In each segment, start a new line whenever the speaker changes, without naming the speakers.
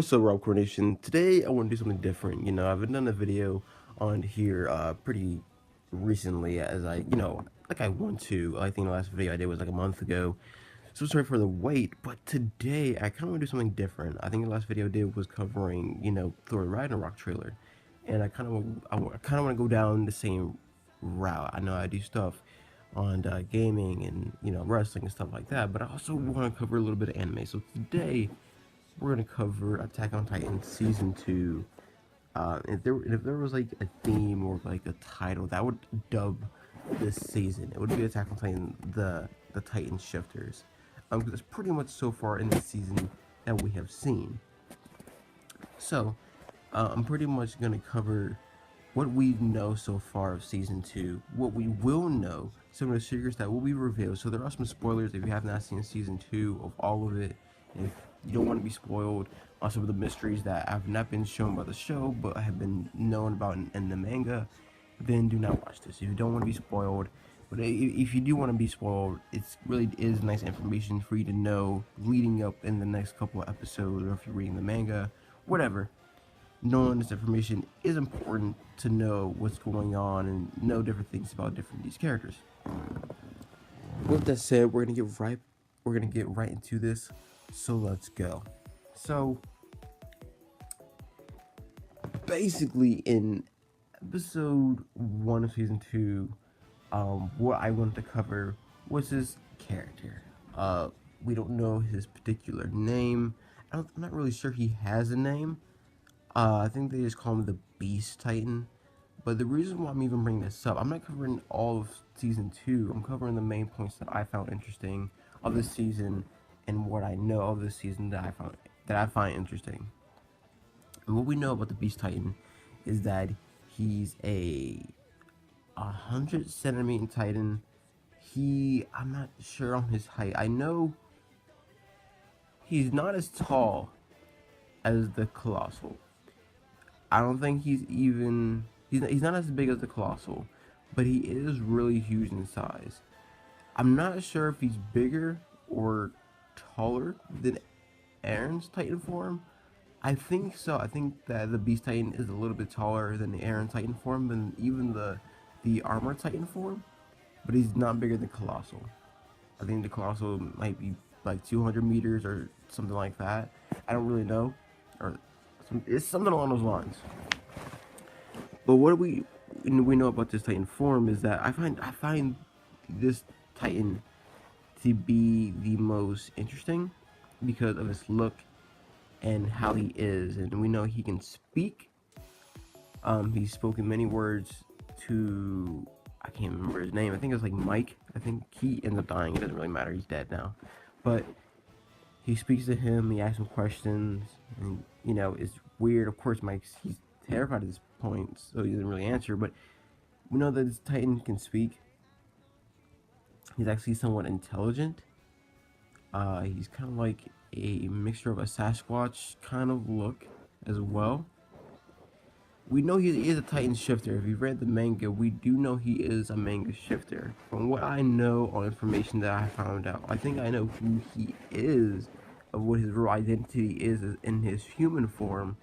What's up, Rob Coronation? Today I want to do something different. I've done a video on here pretty recently, as I want to. I think the last video I did was like a month ago. So sorry for the wait, but today I kind of want to do something different. I think the last video I did was covering, Thor Ragnarok trailer, and I kind of want to go down the same route. I know I do stuff on gaming and wrestling and stuff like that, but I also want to cover a little bit of anime. So today we're gonna cover Attack on Titan season 2. If there was like a theme or like a title that would dub this season, it would be Attack on Titan, the Titan Shifters. Because it's pretty much so far in the season that we have seen. So I'm pretty much gonna cover what we know so far of season 2, what we will know, some of the secrets that will be revealed. So there are some spoilers if you have not seen season 2 of all of it. If you don't want to be spoiled on some of the mysteries that have not been shown by the show but have been known about in the manga, then do not watch this. If you don't want to be spoiled, but if you do want to be spoiled, it really is nice information for you to know leading up in the next couple of episodes, or if you're reading the manga, whatever. Knowing this information is important to know what's going on and know different things about different these characters. With that said, we're gonna get right into this. So let's go. So basically, in episode 1 of season 2, what I wanted to cover was his character. We don't know his particular name. I'm not really sure he has a name. I think they just call him the Beast Titan. But the reason why I'm even bringing this up, I'm not covering all of season 2. I'm covering the main points that I found interesting of this season and what I know of this season that I find interesting. And what we know about the Beast Titan is that he's a 100 centimeter Titan. I'm not sure on his height. I know he's not as tall as the Colossal. I don't think he's not as big as the Colossal, but he is really huge in size. I'm not sure if he's bigger or taller than Aaron's Titan form. I think so. I think that the Beast Titan is a little bit taller than the Aaron Titan form, than even the Armor Titan form, but he's not bigger than Colossal. I think the Colossal might be like 200 meters or something like that. I don't really know, or it's something along those lines. But what we know about this Titan form is that I find this Titan to be the most interesting because of his look and how he is. And we know he can speak. He's spoken many words to, I can't remember his name. I think it's like Mike. I think he ends up dying. It doesn't really matter. He's dead now. But he speaks to him. He asks him questions. And, it's weird. Of course, he's terrified at this point, so he doesn't really answer. But we know that this Titan can speak. He's actually somewhat intelligent. He's kind of like a mixture of a Sasquatch kind of look as well. We know he is a Titan shifter. If you've read the manga, we do know he is a manga shifter. From what I know on information that I found out, I think I know who he is, of what his real identity is in his human form.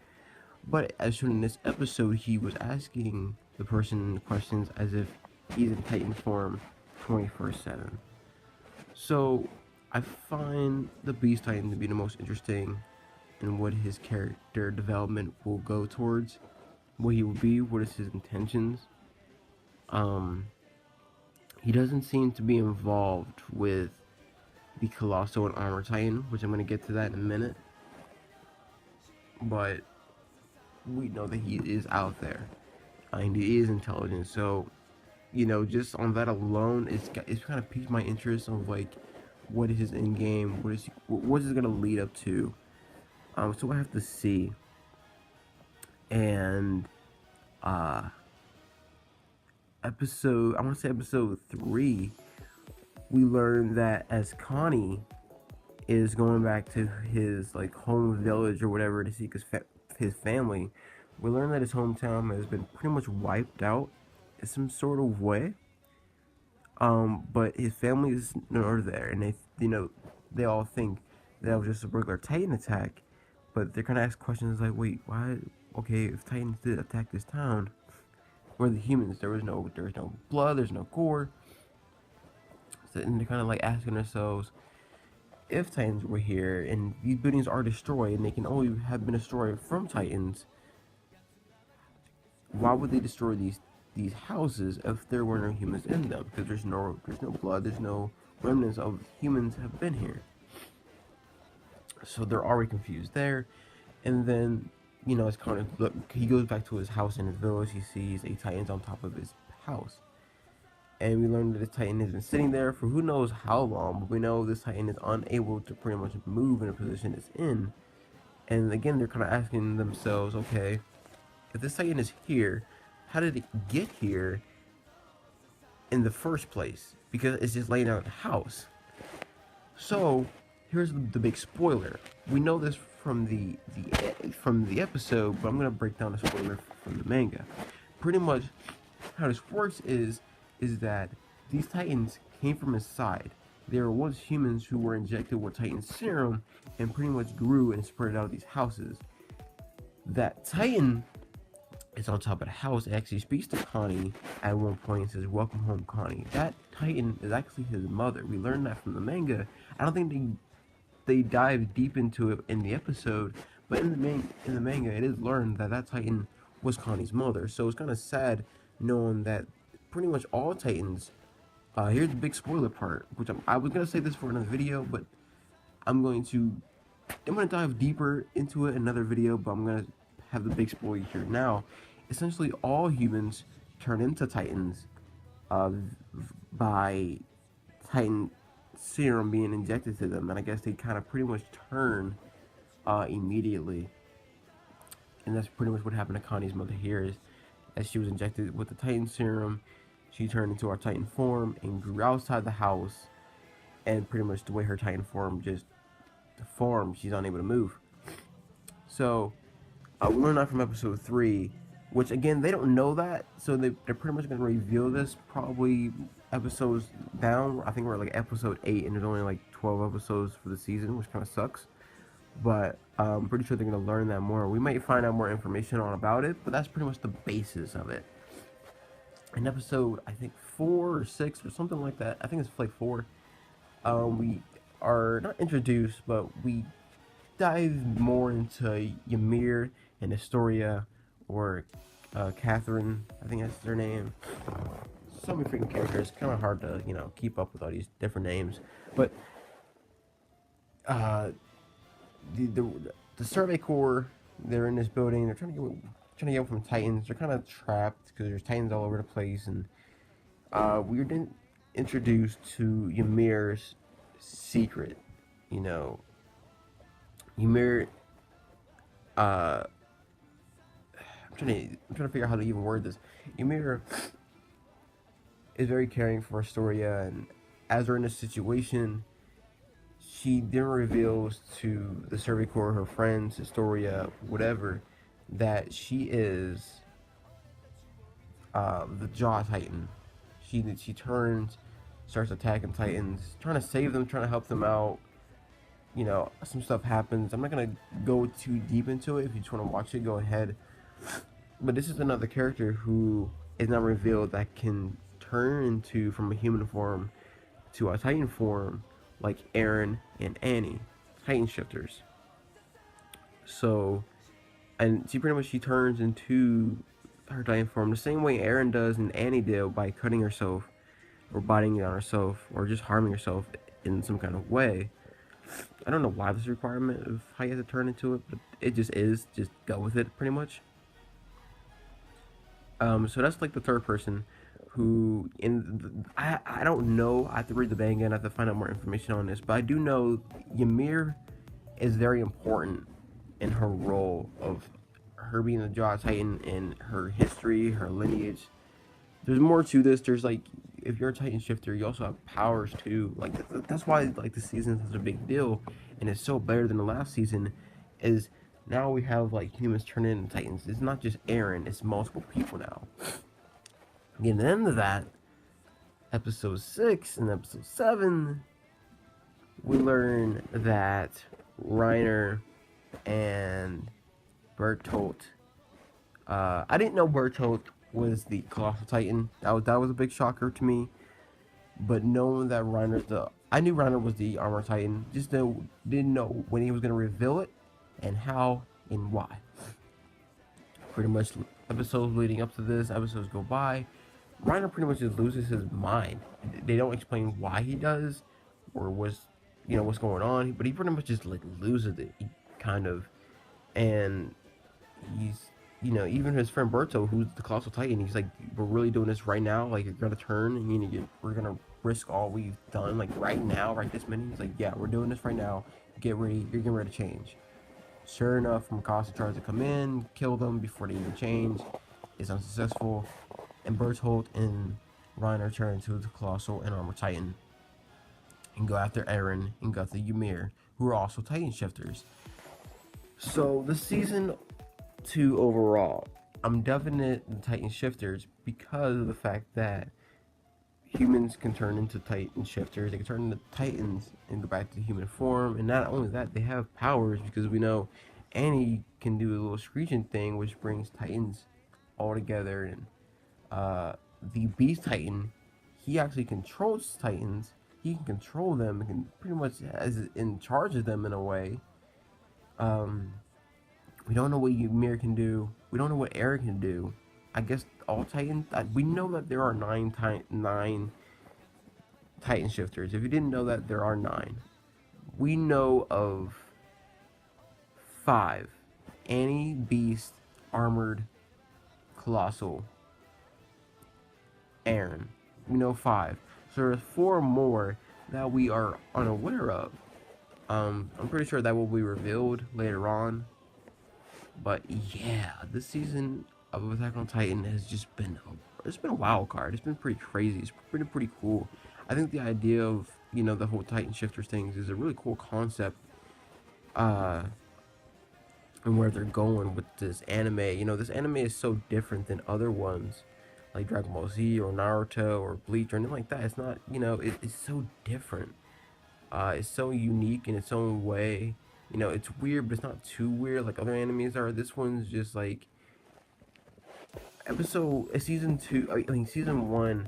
But as shown in this episode, he was asking the person questions as if he's in Titan form 24/7. So I find the Beast Titan to be the most interesting in what his character development will go towards, what he will be, what is his intentions. He doesn't seem to be involved with the Colossal and Armor Titan, which I'm going to get to that in a minute. But we know that he is out there, and he is intelligent. So, just on that alone, it's kind of piqued my interest of like, what is his end game? What is it gonna lead up to? So I have to see. And I want to say episode 3, we learned that as Connie is going back to his like home village or whatever to seek his family, we learn that his hometown has been pretty much wiped out in some sort of way. But his family is no there, and they all think that was just a regular Titan attack, but they're gonna ask questions like, wait, why? Okay, if Titans did attack this town, where the humans, there was no blood, there's no gore. So, and they're kind of like asking themselves, if Titans were here and these buildings are destroyed and they can only have been destroyed from Titans, why would they destroy these houses if there were no humans in them? Because there's no blood, there's no remnants of humans have been here. So they're already confused there. And then, you know, it's kind of, look, he goes back to his house in his village. He sees a Titans on top of his house. And we learn that this Titan has been sitting there for who knows how long, but we know this Titan is unable to pretty much move in the position it's in. And again, they're kind of asking themselves, okay, if this Titan is here, how did it get here in the first place? Because it's just laying out the house. So here's the big spoiler. We know this from the episode, but I'm gonna break down the spoiler from the manga. Pretty much how this works is that these Titans came from his side. There were once humans who were injected with Titan serum and pretty much grew and spread out of these houses. That Titan is on top of the house. It actually speaks to Connie at one point and says, "Welcome home, Connie." That Titan is actually his mother. We learned that from the manga. I don't think they dive deep into it in the episode, but in the manga, it is learned that Titan was Connie's mother. So it's kind of sad knowing that pretty much all Titans. Here's the big spoiler part, which I was gonna say this for another video, but I'm gonna dive deeper into it in another video. But I'm gonna have the big spoiler here now. Essentially, all humans turn into Titans by Titan serum being injected to them, and I guess they kind of pretty much turn immediately. And that's pretty much what happened to Connie's mother here. Is as she was injected with the Titan serum, she turned into our Titan form and grew outside the house. And pretty much the way her Titan form just formed, she's unable to move. So we learned that from episode 3, which again, they don't know that, so they're pretty much going to reveal this probably episodes down. I think we're at like episode 8, and there's only like 12 episodes for the season, which kind of sucks. But I'm pretty sure they're going to learn that more. We might find out more information about it, but that's pretty much the basis of it. In episode, I think 4 or 6 or something like that, I think it's like 4, we are not introduced, but we dive more into Ymir and Historia, or Catherine, I think that's their name. So many freaking characters, kind of hard to, you know, keep up with all these different names. But the Survey Corps, they're in this building. They're trying to get from Titans. They're kind of trapped because there's Titans all over the place, and we were then introduced to Ymir's secret. You know, Ymir. I'm trying to figure out how to even word this. Ymir is very caring for Astoria, and as we're in this situation, she then reveals to the Survey Corps, her friends, Astoria, whatever, that she is the Jaw Titan. She turns, starts attacking Titans, trying to save them, trying to help them out. You know, some stuff happens. I'm not gonna go too deep into it. If you just want to watch it, go ahead. But this is another character who is not revealed that can turn into from a human form to a Titan form, like Eren and Annie, Titan shifters. So, and she turns into her Titan form the same way Eren does and Annie did, by cutting herself or biting on herself or just harming herself in some kind of way. I don't know why this requirement of how you have to turn into it, but it just is. Just go with it, pretty much. So that's like the third person who I don't know. I have to read the manga and I have to find out more information on this, but I do know Ymir is very important in her role of her being the Jaw Titan and her history, her lineage. There's more to this. There's like, if you're a Titan shifter, you also have powers too. Like that's why like the season is such a big deal, and it's so better than the last season. Is now we have like humans turning into Titans. It's not just Eren; it's multiple people now. Getting the end of that, episode 6 and episode 7, we learn that Reiner and Bertolt. I didn't know Bertolt was the Colossal Titan. That was a big shocker to me. But knowing that I knew Reiner was the Armor Titan. Just didn't know when he was gonna reveal it, and how and why. Pretty much episodes leading up to this, episodes go by. Reiner pretty much just loses his mind. They don't explain why he does, or what's going on. But he pretty much just like loses it, kind of, and he's even his friend Berto, who's the Colossal Titan, he's like, we're really doing this right now. Like, you're gonna turn, and we're gonna risk all we've done, like right now, right this minute. He's like, yeah, we're doing this right now. Get ready. You're getting ready to change. Sure enough, Mikasa tries to come in, kill them before they even change. Is unsuccessful, and Bertolt and Reiner turn to the Colossal and Armor Titan and go after Eren and go after Ymir, who are also Titan shifters. So the season 2 overall, I'm definite the Titan shifters because of the fact that humans can turn into Titan shifters. They can turn into Titans and go back to human form. And not only that, they have powers, because we know Annie can do a little screeching thing, which brings Titans all together. And the Beast Titan, he actually controls Titans. He can control them and can pretty much is in charge of them in a way. We don't know what Ymir can do. We don't know what Eren can do. I guess all Titans. We know that there are nine Titan shifters. If you didn't know that, there are 9. We know of 5: Annie, Beast, Armored, Colossal, Eren. We know 5. So there's 4 more that we are unaware of. I'm pretty sure that will be revealed later on. But yeah, this season of Attack on Titan has just been a wild card. It's been pretty crazy. It's been pretty cool. I think the idea of the whole Titan shifters things is a really cool concept. And where they're going with this anime. This anime is so different than other ones, like Dragon Ball Z or Naruto or Bleach or anything like that. It's not, it's so different. It's so unique in its own way. It's weird, but it's not too weird like other animes are. This one's just like season 2. I mean, season 1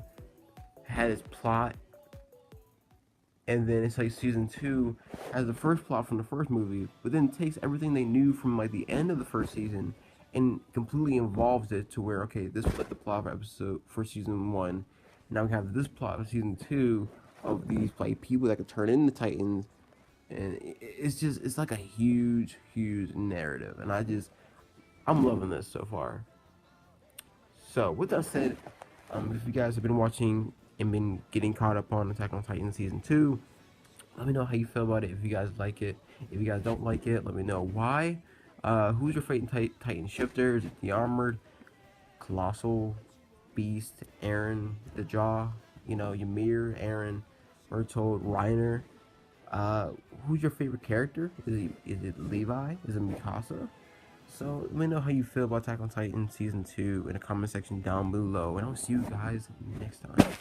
had its plot, and then it's like season 2 has the first plot from the first movie, but then takes everything they knew from like the end of the first season and completely involves it to where, okay, this was the plot for season 1. Now we have this plot for season 2 of these like people that could turn into Titans, and it's like a huge narrative, and I'm loving this so far. So with that said, if you guys have been watching and been getting caught up on Attack on Titan season 2, let me know how you feel about it. If you guys like it, if you guys don't like it, let me know why. Who's your favorite Titan shifter? Is it the Armored, Colossal, Beast, Eren, the Jaw, Ymir, Eren, Bertolt, Reiner? Who's your favorite character? Is it Levi? Is it Mikasa? So let me know how you feel about Attack on Titan season 2 in the comment section down below, and I'll see you guys next time.